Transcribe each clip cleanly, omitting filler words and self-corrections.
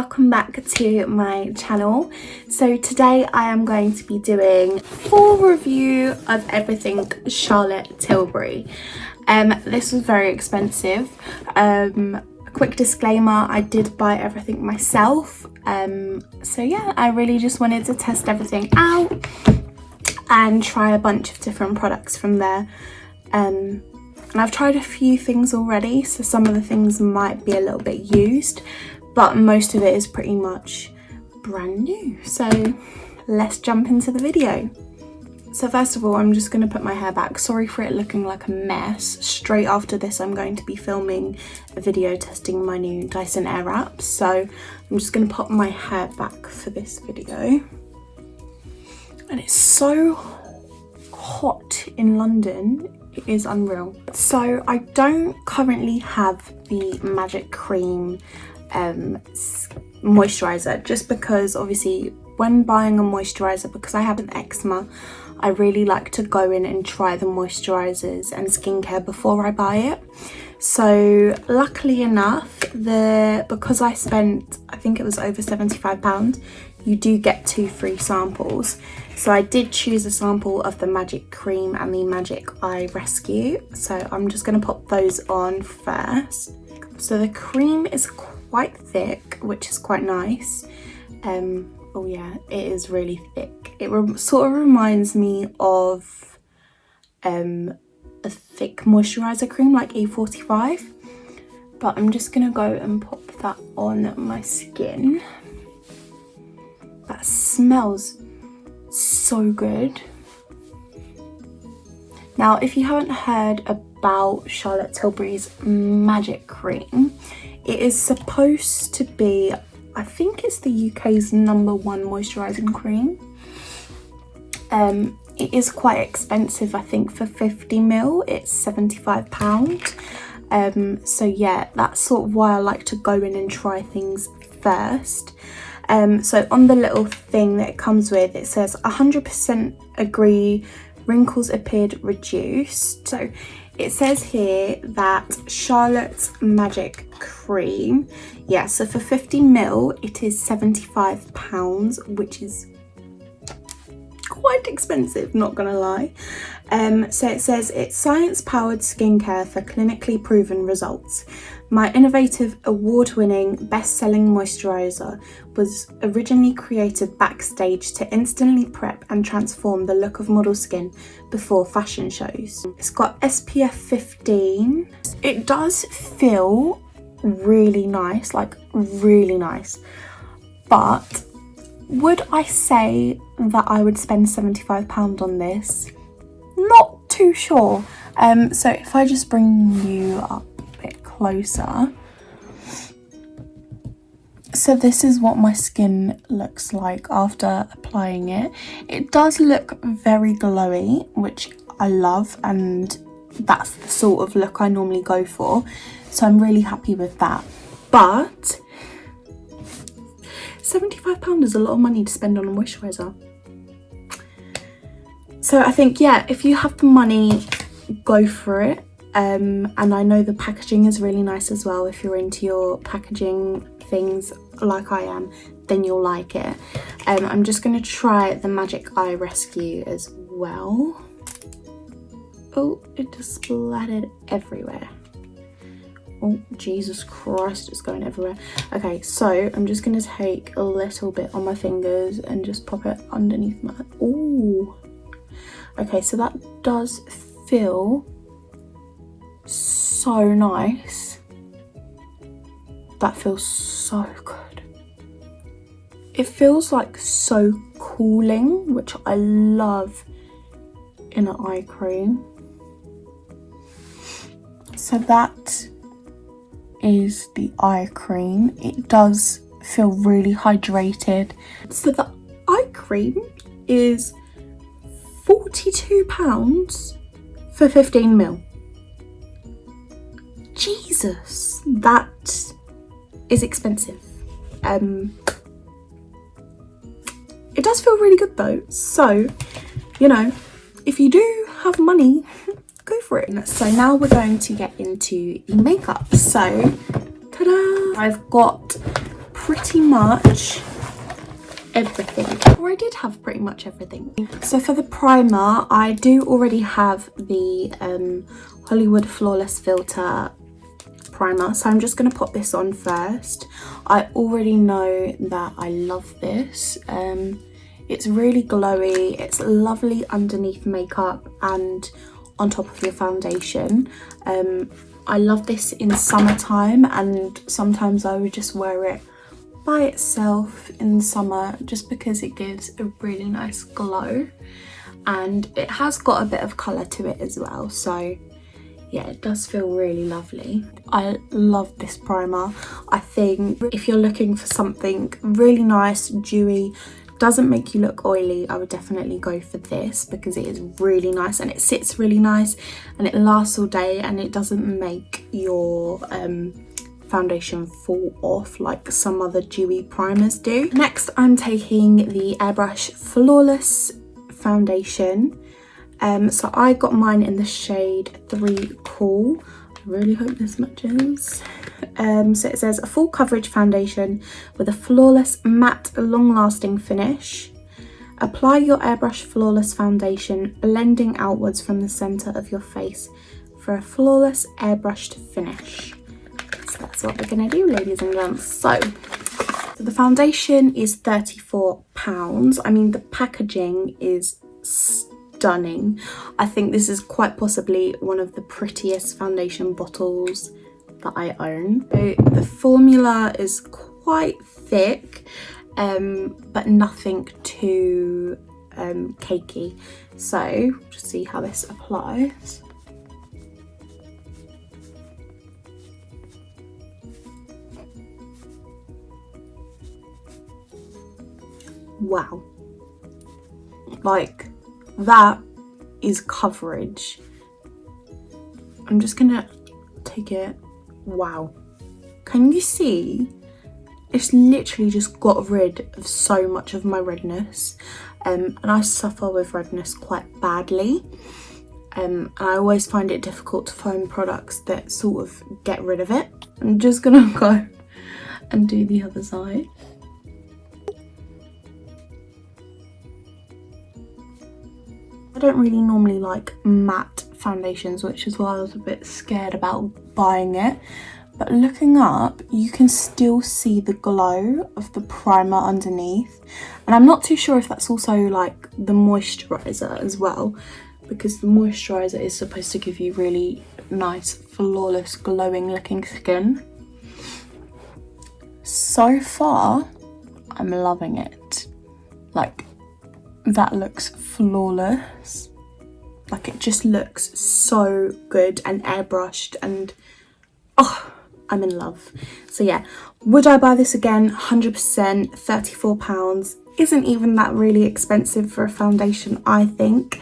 welcome back to my channel. So today I am going to be doing a full review of everything Charlotte Tilbury. This was very expensive. A quick disclaimer, I did buy everything myself. So yeah, I really just wanted to test everything out and try a bunch of different products from there. And I've tried a few things already, so some of the things might be a little bit used, but most of it is pretty much brand new. So let's jump into the video. So first of all, I'm just going to put my hair back. Sorry for it looking like a mess. Straight after this, I'm going to be filming a video testing my new Dyson Airwrap. So I'm just going to pop my hair back for this video. And it's so hot in London. It is unreal. So I don't currently have the Magic Cream moisturizer, just because obviously when buying a moisturizer, because I have an eczema, I really like to go in and try the moisturizers and skincare before I buy it. So luckily enough, because I spent, I think it was over £75, you do get 2 free samples. So I did choose a sample of the Magic Cream and the Magic Eye Rescue. So I'm just going to pop those on first. So the cream is quite thick, which is quite nice. Oh yeah, it is really thick. It sort of reminds me of a thick moisturizer cream like E45. But I'm just going to go and pop that on my skin. That smells so good. Now, if you haven't heard about Charlotte Tilbury's Magic Cream, it is supposed to be, I think it's the UK's #1 moisturising cream. It is quite expensive. I think for 50ml it's £75. So yeah, that's sort of why I like to go in and try things first. So on the little thing that it comes with, it says 100% agree, wrinkles appeared reduced. So it says here that Charlotte's Magic Cream, yeah, so for 50ml it is £75, which is quite expensive, not gonna lie. So it says it's science-powered skincare for clinically proven results. My innovative, award-winning, best-selling moisturiser was originally created backstage to instantly prep and transform the look of model skin before fashion shows. It's got SPF 15. It does feel really nice, like really nice. But would I say that I would spend £75 on this? Not too sure. So if I just bring you up a bit closer. So this is what my skin looks like after applying it. It does look very glowy, which I love, and that's the sort of look I normally go for. So I'm really happy with that. But £75 is a lot of money to spend on a moisturiser. So I think, yeah, if you have the money, go for it. And I know the packaging is really nice as well. If you're into your packaging things like I am, then you'll like it. I'm just going to try the Magic Eye Rescue as well. Oh, it just splattered everywhere. Oh, Jesus Christ, it's going everywhere. Okay, so I'm just going to take a little bit on my fingers and just pop it underneath my... Ooh. Okay, so that does feel so nice. That feels so good. It feels like so cooling, which I love in an eye cream. So that is the eye cream. It does feel really hydrated. So the eye cream is £42 for 15ml. Jesus, that is expensive. It does feel really good though. So, you know, if you do have money, go for it. So now we're going to get into the makeup. So, ta-da! I've got pretty much everything, or I did have pretty much everything. So for the primer, I do already have the Hollywood Flawless Filter primer, so I'm just going to pop this on first. I already know that I love this. It's really glowy, it's lovely underneath makeup and on top of your foundation. I love this in summertime, and sometimes I would just wear it by itself in summer just because it gives a really nice glow, and it has got a bit of colour to it as well, so yeah, it does feel really lovely. I love this primer. I think if you're looking for something really nice, dewy, doesn't make you look oily, I would definitely go for this because it is really nice and it sits really nice and it lasts all day, and it doesn't make your foundation fall off like some other dewy primers do. Next, I'm taking the Airbrush Flawless foundation. So I got mine in the shade 3 Cool. I really hope this matches. So it says a full coverage foundation with a flawless matte long-lasting finish. Apply your Airbrush Flawless foundation, blending outwards from the centre of your face for a flawless airbrushed finish. So that's what we're going to do, ladies and gents. So the foundation is £34. I mean, the packaging is stunning. I think this is quite possibly one of the prettiest foundation bottles that I own. So the formula is quite thick, but nothing too cakey. So just see how this applies. Wow, like that is coverage. I'm just gonna take it. Wow, can you see? It's literally just got rid of so much of my redness, and I suffer with redness quite badly, and I always find it difficult to find products that sort of get rid of it. I'm just gonna go and do the other side. I don't really normally like matte foundations, which is why I was a bit scared about buying it. But looking up, you can still see the glow of the primer underneath. And I'm not too sure if that's also like the moisturiser as well, because the moisturiser is supposed to give you really nice, flawless, glowing looking skin. So far, I'm loving it. Like, that looks flawless. Like, it just looks so good and airbrushed, and oh, I'm in love. So yeah, would I buy this again? 100%. £34 isn't even that really expensive for a foundation, I think.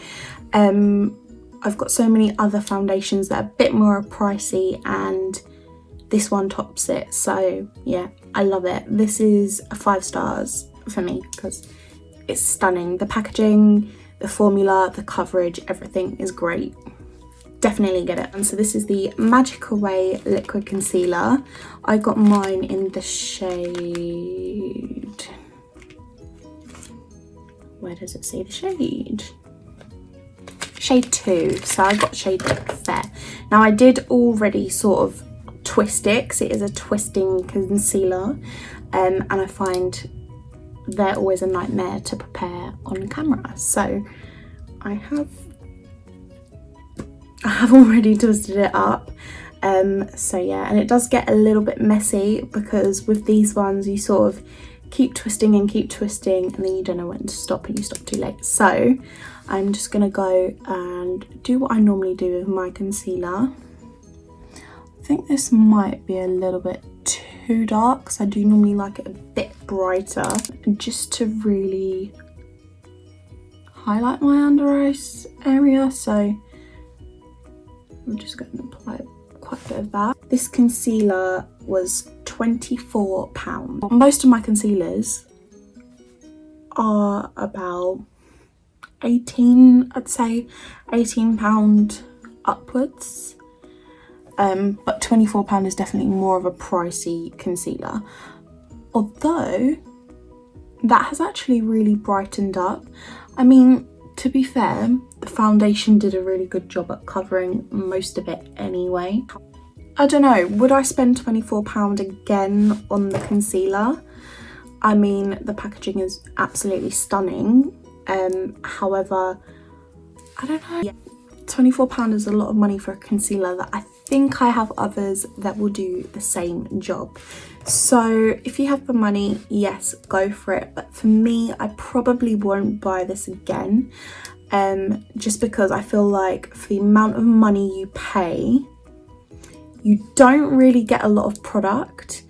I've got so many other foundations that are a bit more pricey, and this one tops it. So yeah, I love it. This is a 5 stars for me because it's stunning. The packaging, the formula, the coverage, everything is great. Definitely get it. And so this is the Magic Away liquid concealer. I got mine in the shade, where does it say the shade? Shade 2. So I got shade Fair. Now I did already sort of twist it because it is a twisting concealer, and I find they're always a nightmare to prepare on camera. So I have already twisted it up. So yeah, and it does get a little bit messy because with these ones you sort of keep twisting and then you don't know when to stop and you stop too late. So I'm just gonna go and do what I normally do with my concealer. I think this might be a little bit too dark because I do normally like it a bit brighter, and just to really highlight my under eyes area. So I'm just going to apply quite a bit of that. This concealer was £24. Most of my concealers are about 18, I'd say £18 upwards. But £24 is definitely more of a pricey concealer. although that has actually really brightened up. I mean, to be fair, the foundation did a really good job at covering most of it anyway. I don't know, would I spend £24 again on the concealer? I mean, the packaging is absolutely stunning. However, I don't know. £24 is a lot of money for a concealer that I think I have others that will do the same job. So if you have the money, yes, go for it. But for me, I probably won't buy this again. Just because I feel like for the amount of money you pay, you don't really get a lot of product.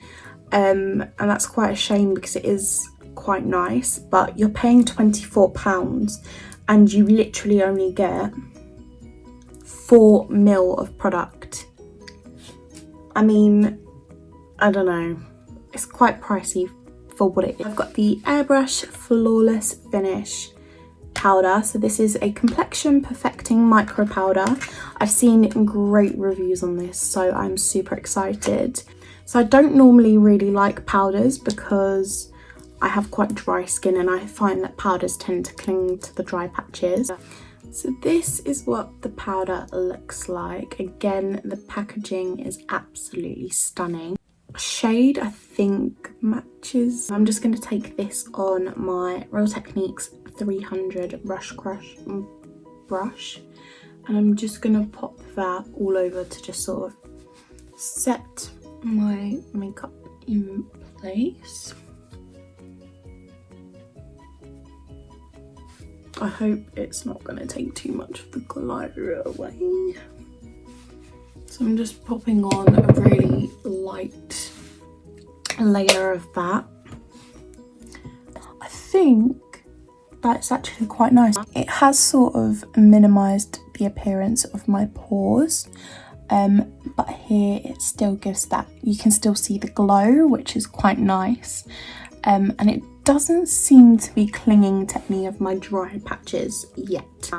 And that's quite a shame because it is quite nice, but you're paying £24 and you literally only get 4 mil of product. I mean, I don't know, it's quite pricey for what it is. I've got the Airbrush Flawless Finish powder. So this is a complexion perfecting micro powder. I've seen great reviews on this, so I'm super excited. So I don't normally really like powders because I have quite dry skin and I find that powders tend to cling to the dry patches. So this is what the powder looks like. Again, the packaging is absolutely stunning. Shade I think matches. I'm just going to take this on my Real Techniques 300 Brush Crush brush, and I'm just going to pop that all over to just sort of set my makeup in place. I hope it's not going to take too much of the glitter away. So I'm just popping on a really light layer of that. I think that's actually quite nice. It has sort of minimised the appearance of my pores, but here it still gives that, you can still see the glow, which is quite nice, and it doesn't seem to be clinging to any of my dry patches yet.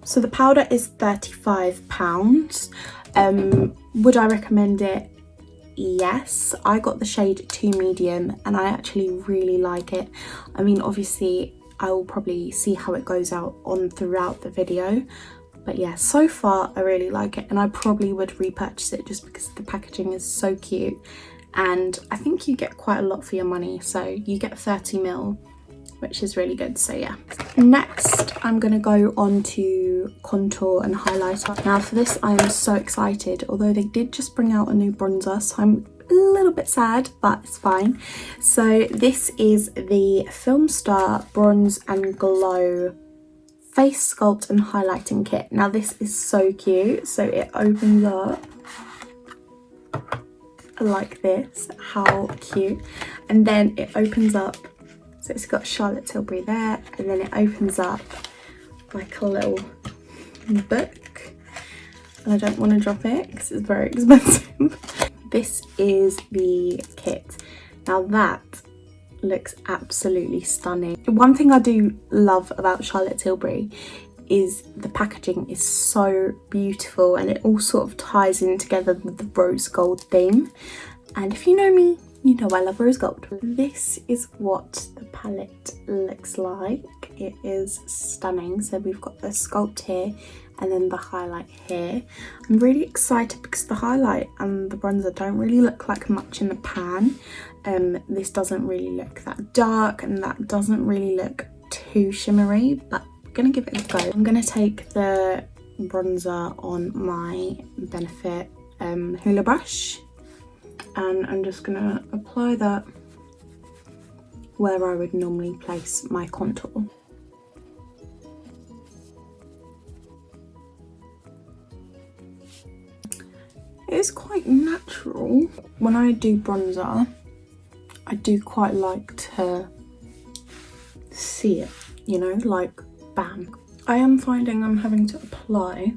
So the powder is £35. Would I recommend it? Yes. I got the shade 2 medium and I actually really like it. I mean, obviously I will probably see how it goes out on throughout the video, but yeah, so far I really like it and I probably would repurchase it just because the packaging is so cute, and I think you get quite a lot for your money. So you get 30 mil, which is really good. So yeah, next I'm gonna go on to contour and highlighter. Now for this I am so excited, although they did just bring out a new bronzer, so I'm a little bit sad, but it's fine. So this is the Film Star Bronze and Glow Face Sculpt and Highlighting Kit. Now this is so cute. So it opens up like this, how cute, and then it opens up, so it's got Charlotte Tilbury there, and then it opens up like a little book, and I don't want to drop it because it's very expensive. This is the kit. Now that looks absolutely stunning. One thing I do love about Charlotte Tilbury is the packaging is so beautiful and it all sort of ties in together with the rose gold theme, and if you know me, you know I love rose gold. This is what the palette looks like. It is stunning. So we've got the sculpt here and then the highlight here. I'm really excited because the highlight and the bronzer don't really look like much in the pan. This doesn't really look that dark and that doesn't really look too shimmery, but I'm gonna give it a go. I'm gonna take the bronzer on my Benefit hula brush, and I'm just gonna apply that where I would normally place my contour. It is quite natural. When I do bronzer, I do quite like to see it, you know, like bam. I am finding I'm having to apply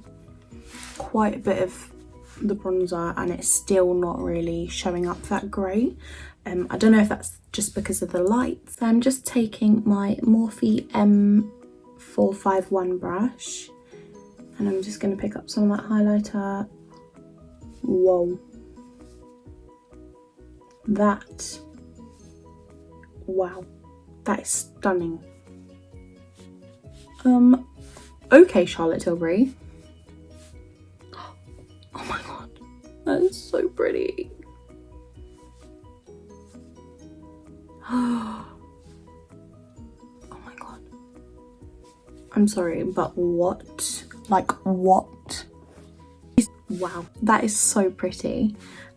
quite a bit of the bronzer and it's still not really showing up that great. I don't know if that's just because of the light. So I'm just taking my Morphe M451 brush and I'm just going to pick up some of that highlighter. Whoa, that Wow, that is stunning. Okay, Charlotte Tilbury. Oh my god, that is so pretty. Oh my god. I'm sorry, but what? Like, what? Wow, that is so pretty.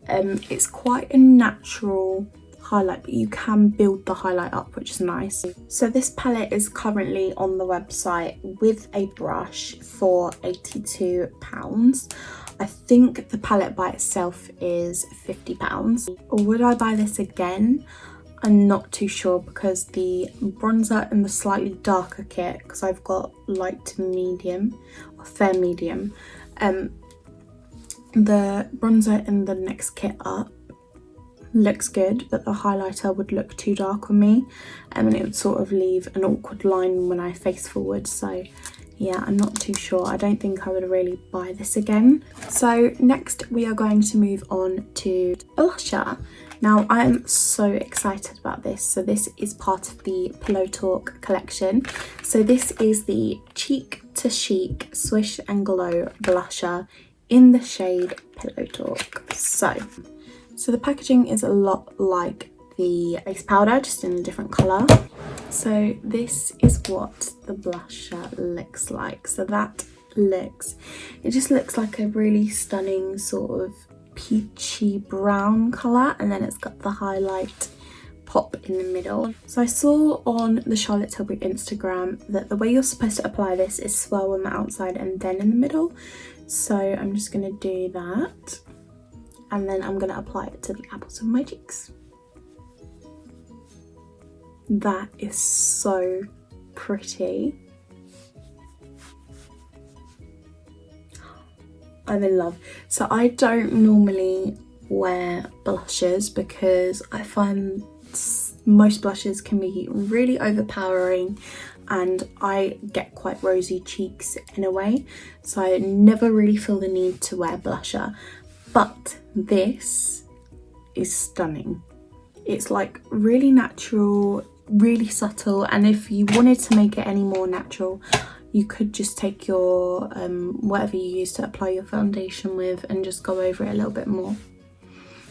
It's quite a natural highlight, but you can build the highlight up, which is nice. So this palette is currently on the website with a brush for £82. I think the palette by itself is £50. Would I buy this again? I'm not too sure, because the bronzer in the slightly darker kit, because I've got light to medium or fair medium, the bronzer in the next kit up looks good, but the highlighter would look too dark on me, and it would sort of leave an awkward line when I face forward. So yeah, I'm not too sure. I don't think I would really buy this again. So next we are going to move on to blusher. Now I am so excited about this. So this is part of the Pillow Talk collection. So this is the Cheek to Chic Swish and Glow blusher in the shade Pillow Talk. So the packaging is a lot like the base powder, just in a different colour. So this is what the blusher looks like. So it just looks like a really stunning sort of peachy brown colour, and then it's got the highlight pop in the middle. So I saw on the Charlotte Tilbury Instagram that the way you're supposed to apply this is swirl on the outside and then in the middle. So I'm just going to do that, and then I'm going to apply it to the apples of my cheeks. That is so pretty. I'm in love. So I don't normally wear blushes because I find most blushes can be really overpowering, and I get quite rosy cheeks in a way, so I never really feel the need to wear blusher. But this is stunning. It's like really natural, really subtle, and if you wanted to make it any more natural, you could just take your whatever you use to apply your foundation with and just go over it a little bit more,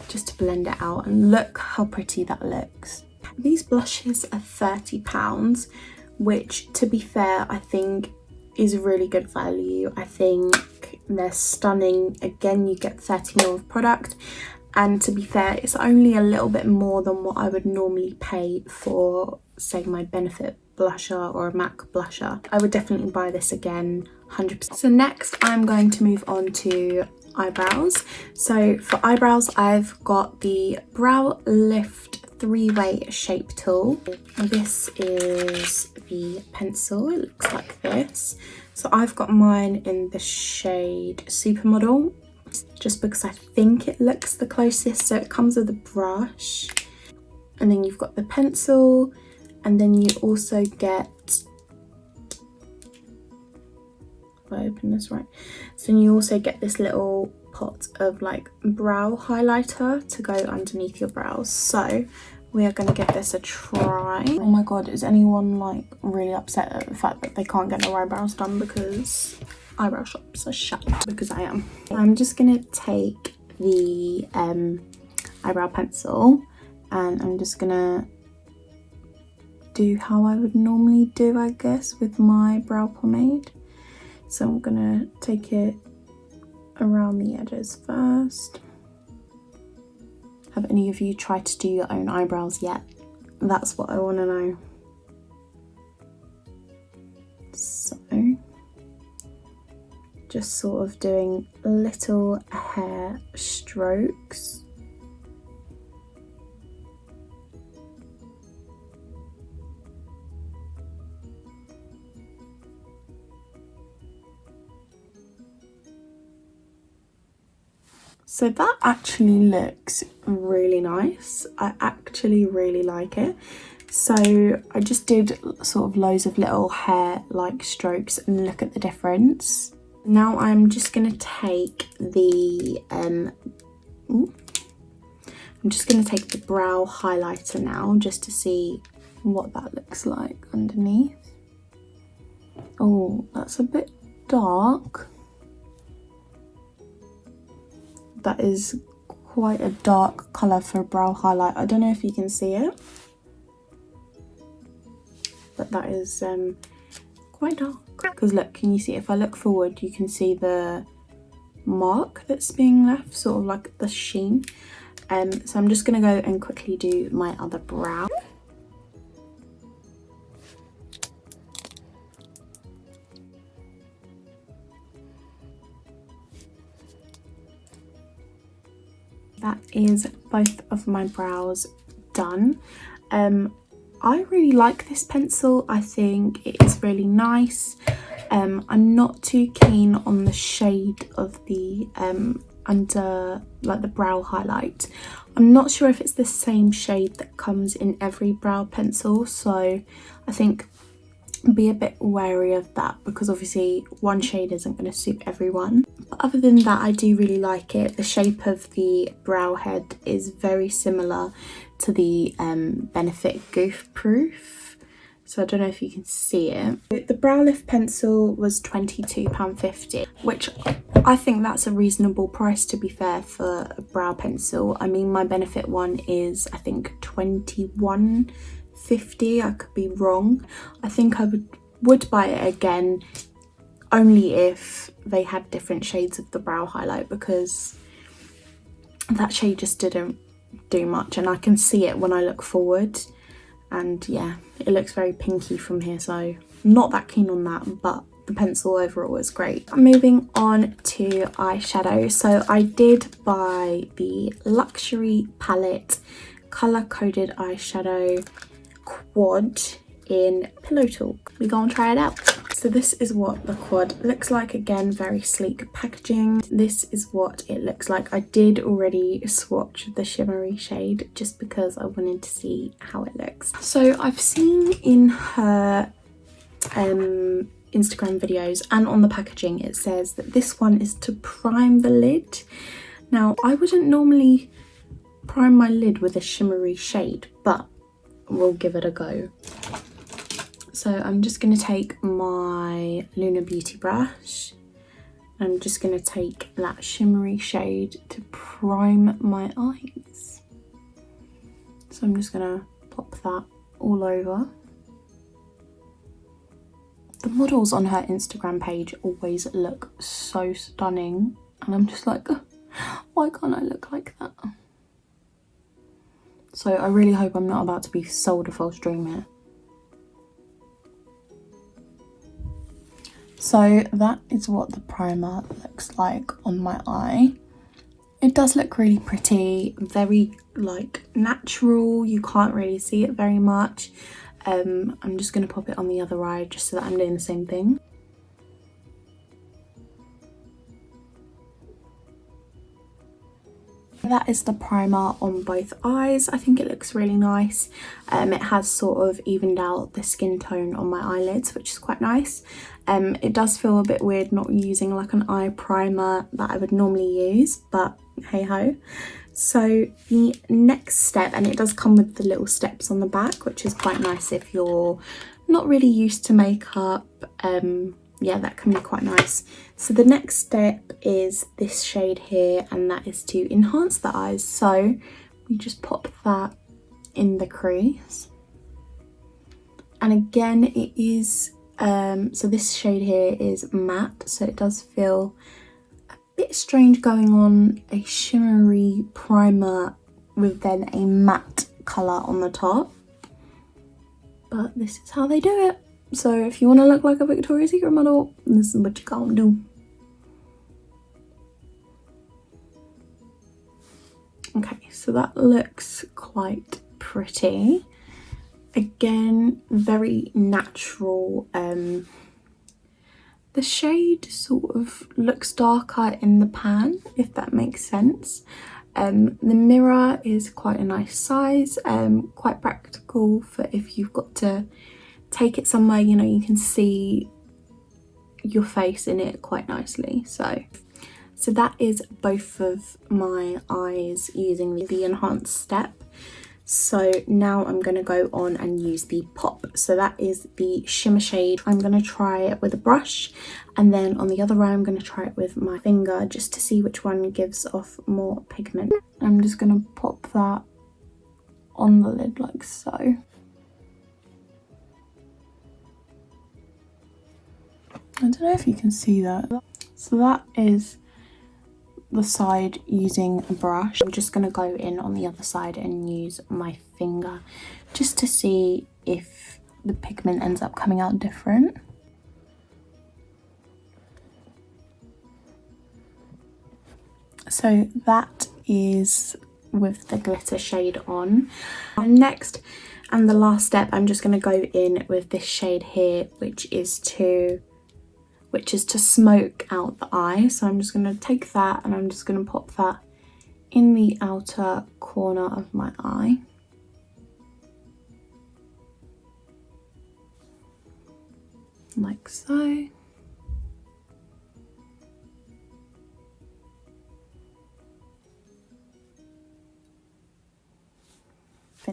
just to blend it out. And look how pretty that looks. These blushes are £30, which, to be fair, I think is really good value. I think they're stunning. Again, you get 30ml of product, and to be fair, it's only a little bit more than what I would normally pay for, say, my Benefit blusher or a MAC blusher. I would definitely buy this again, 100%. So next I'm going to move on to eyebrows. So for eyebrows, I've got the Brow Lift 3-way shape tool. This is the pencil. It looks like this. So I've got mine in the shade Supermodel, just because I think it looks the closest. So it comes with a brush, and then you've got the pencil, and then you also get, if I open this right, so you also get this little pot of like brow highlighter to go underneath your brows. So we are going to give this a try. Oh my god, is anyone like really upset at the fact that they can't get their eyebrows done because eyebrow shops are shut? Because I am. I'm just going to take the eyebrow pencil, and I'm just going to do how I would normally do, I guess, with my brow pomade. So I'm going to take it around the edges first. Have any of you tried to do your own eyebrows yet? That's what I want to know. So, just sort of doing little hair strokes. So that actually looks really nice. I actually really like it. So I just did sort of loads of little hair like strokes, and look at the difference. Now I'm just going to take the brow highlighter now, just to see what that looks like underneath. Oh, that's a bit dark. That is quite a dark colour for a brow highlight. I don't know if you can see it, but that is quite dark. Because look, can you see, if I look forward, you can see the mark that's being left, sort of like the sheen. So I'm just going to go and quickly do my other brow. That is both of my brows done. I really like this pencil. I think it is really nice. I'm not too keen on the shade of the under like the brow highlight. I'm not sure if it's the same shade that comes in every brow pencil, so I think be a bit wary of that, because obviously one shade isn't going to suit everyone. But other than that, I do really like it. The shape of the brow head is very similar to the Benefit Goof Proof, so I don't know if you can see it. The brow lift pencil was £22.50, which I think that's a reasonable price, to be fair, for a brow pencil. I mean, my Benefit one is I think £21.50. I could be wrong. I think I would buy it again, only if they had different shades of the brow highlight, because that shade just didn't do much, and I can see it when I look forward, and yeah, it looks very pinky from here, so not that keen on that, but the pencil overall is great. Moving on to eyeshadow. So I did buy the Luxury Palette Colour Coded Eyeshadow Quad in Pillow Talk. We're gonna try it out. So this is what the quad looks like. Again, very sleek packaging. This is what it looks like. I did already swatch the shimmery shade just because I wanted to see how it looks. So I've seen in her Instagram videos and on the packaging it says that this one is to prime the lid. Now, I wouldn't normally prime my lid with a shimmery shade, but we'll give it a go. So I'm just going to take my Luna Beauty brush. I'm just going to take that shimmery shade to prime my eyes. So I'm just going to pop that all over. The models on her Instagram page always look so stunning, and I'm just like, why can't I look like that? So I really hope I'm not about to be sold a false dream here. So that is what the primer looks like on my eye. It does look really pretty, very like natural. You can't really see it very much. I'm just going to pop it on the other eye just so that I'm doing the same thing. That is the primer on both eyes. I think it looks really nice. It has sort of evened out the skin tone on my eyelids, which is quite nice. It does feel a bit weird not using like an eye primer that I would normally use, but hey ho. So the next step, and it does come with the little steps on the back, which is quite nice if you're not really used to makeup. Yeah, that can be quite nice. So the next step is this shade here, and that is to enhance the eyes. So we just pop that in the crease. And again, it is, so this shade here is matte, so it does feel a bit strange going on a shimmery primer with then a matte colour on the top. But this is how they do it. So if you want to look like a Victoria's Secret model, this is what you gotta do. Okay, so that looks quite pretty. Again, very natural. The shade sort of looks darker in the pan, if that makes sense. The mirror is quite a nice size, quite practical for if you've got to take it somewhere, you know, you can see your face in it quite nicely. So that is both of my eyes using the enhanced step. So now I'm going to go on and use the Pop. So that is the shimmer shade. I'm going to try it with a brush, and then on the other eye I'm going to try it with my finger just to see which one gives off more pigment. I'm just going to pop that on the lid like so. I don't know if you can see that. So that is the side using a brush. I'm just going to go in on the other side and use my finger just to see if the pigment ends up coming out different. So that is with the glitter shade on. And next, and the last step, I'm just going to go in with this shade here, which is to smoke out the eye. So I'm just going to take that and I'm just going to pop that in the outer corner of my eye. Like so.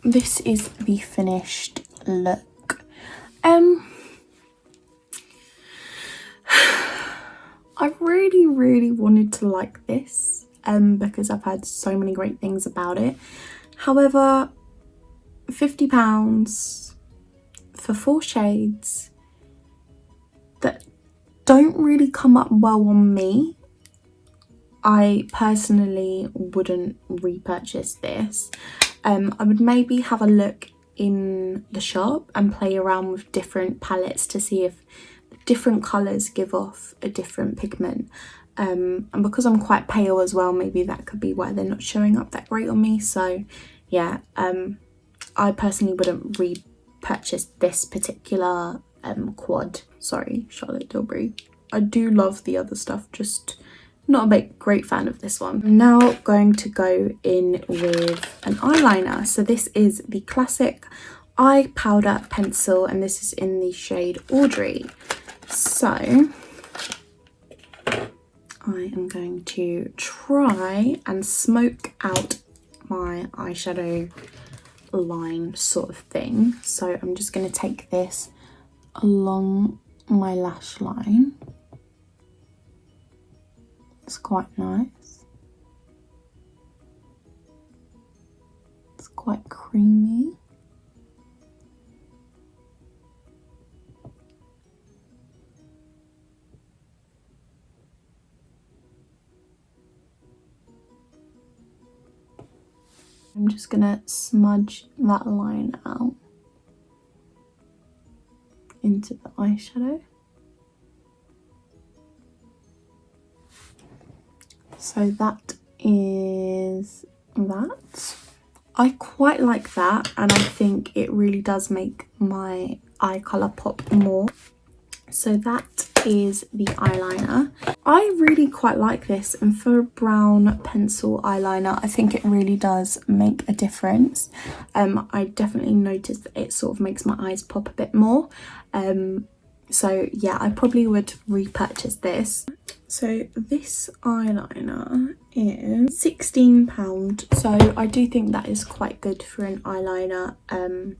This is the finished look. I really wanted to like this because I've heard so many great things about it. However, £50 for 4 shades that don't really come up well on me. I personally wouldn't repurchase this. I would maybe have a look in the shop and play around with different palettes to see if different colours give off a different pigment. And because I'm quite pale as well, maybe that could be why they're not showing up that great on me. So yeah, I personally wouldn't repurchase this particular quad. Sorry, Charlotte Tilbury. I do love the other stuff, just not a great fan of this one. I'm now going to go in with an eyeliner. So this is the classic eye powder pencil, and this is in the shade Audrey. So I am going to try and smoke out my eyeshadow line sort of thing. So I'm just going to take this along my lash line. It's quite nice. It's quite creamy. I'm just gonna smudge that line out into the eyeshadow. So that is that. I quite like that, and I think it really does make my eye colour pop more. So that is the eyeliner. I really quite like this, and for a brown pencil eyeliner I think it really does make a difference. I definitely noticed that it sort of makes my eyes pop a bit more. So yeah, I probably would repurchase this. So this eyeliner is £16, so I do think that is quite good for an eyeliner, and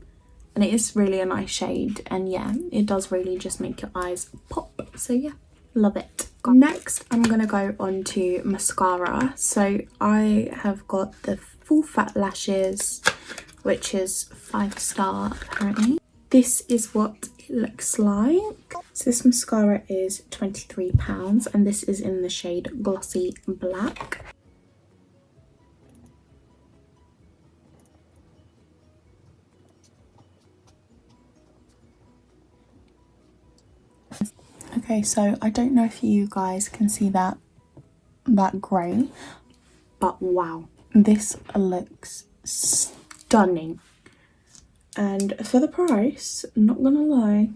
it is really a nice shade, and yeah, it does really just make your eyes pop. So yeah, love it. Next I'm gonna go on to mascara. So I have got the Full Fat Lashes, which is 5-star apparently. This is what it looks like. So this mascara is £23, and this is in the shade Glossy Black. Okay, so I don't know if you guys can see that grey, but wow, this looks stunning. And for the price, not gonna lie,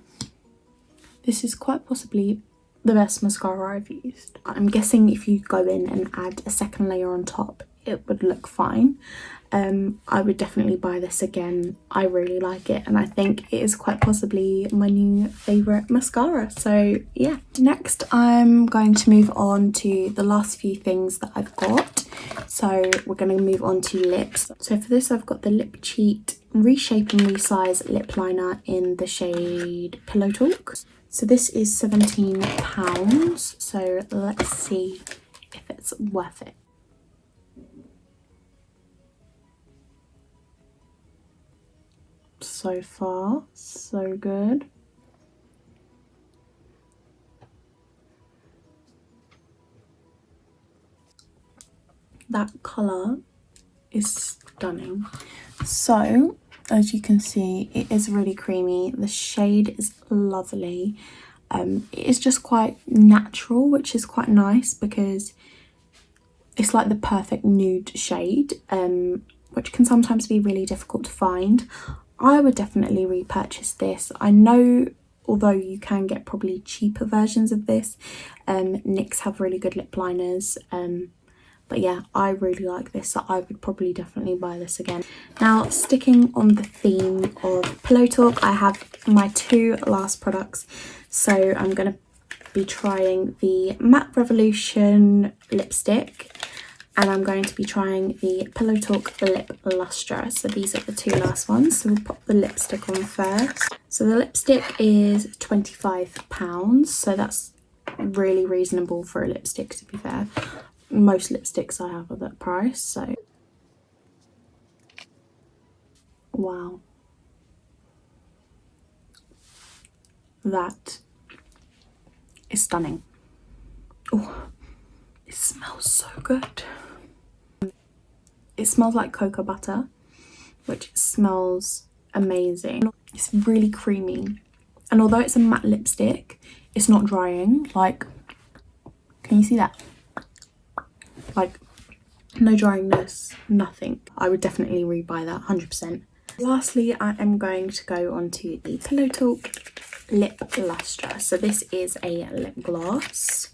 this is quite possibly the best mascara I've used. I'm guessing if you go in and add a second layer on top, it would look fine. I would definitely buy this again. I really like it, and I think it is quite possibly my new favourite mascara. So yeah. Next I'm going to move on to the last few things that I've got. So we're going to move on to lips. So for this I've got the Lip Cheat Reshape and Resize Lip Liner in the shade Pillow Talk. So this is £17, so let's see if it's worth it. So far, so good. That colour is stunning. So as you can see, it is really creamy. The shade is lovely. It is just quite natural, which is quite nice because it's like the perfect nude shade, which can sometimes be really difficult to find. I would definitely repurchase this. I know, although you can get probably cheaper versions of this, NYX have really good lip liners, but yeah, I really like this, so I would probably definitely buy this again. Now, sticking on the theme of Pillow Talk, I have my two last products. So I'm going to be trying the Matte Revolution lipstick, and I'm going to be trying the Pillow Talk Lip Lustre. So these are the two last ones. So we'll pop the lipstick on first. So the lipstick is £25, so that's really reasonable for a lipstick, to be fair. Most lipsticks I have are that price, so wow, that is stunning. Oh, it smells so good. It smells like cocoa butter, which smells amazing. It's really creamy, and although it's a matte lipstick, it's not drying. Like, can you see that? Like, no dryingness, nothing. I would definitely rebuy that, 100%. Lastly, I am going to go on to the Pillow Talk Lip Lustre. So this is a lip gloss.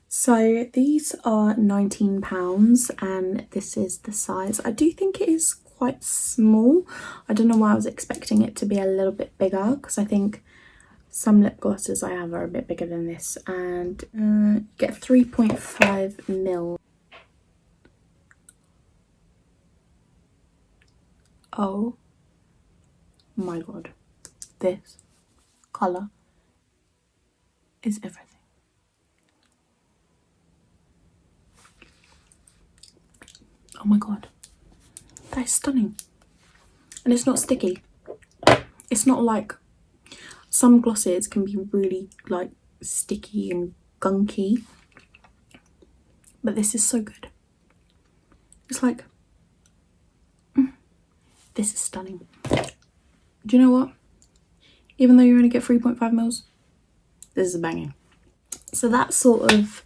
So these are £19, and this is the size. I do think it is quite small. I don't know why I was expecting it to be a little bit bigger, because I think some lip glosses I have are a bit bigger than this, and you get 3.5ml. Oh my god, this colour is everything. Oh my god, that is stunning. And it's not sticky. It's not like some glosses can be really like sticky and gunky, but this is so good. It's like, this is stunning. Do you know what? Even though you only get 3.5ml, this is banging. So that sort of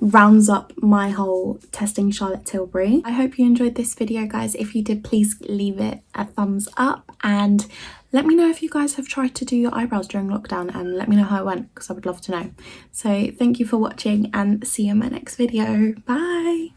rounds up my whole testing Charlotte Tilbury. I hope you enjoyed this video, guys. If you did, please leave it a thumbs up, and let me know if you guys have tried to do your eyebrows during lockdown, and let me know how it went, because I would love to know. So thank you for watching, and see you in my next video. Bye.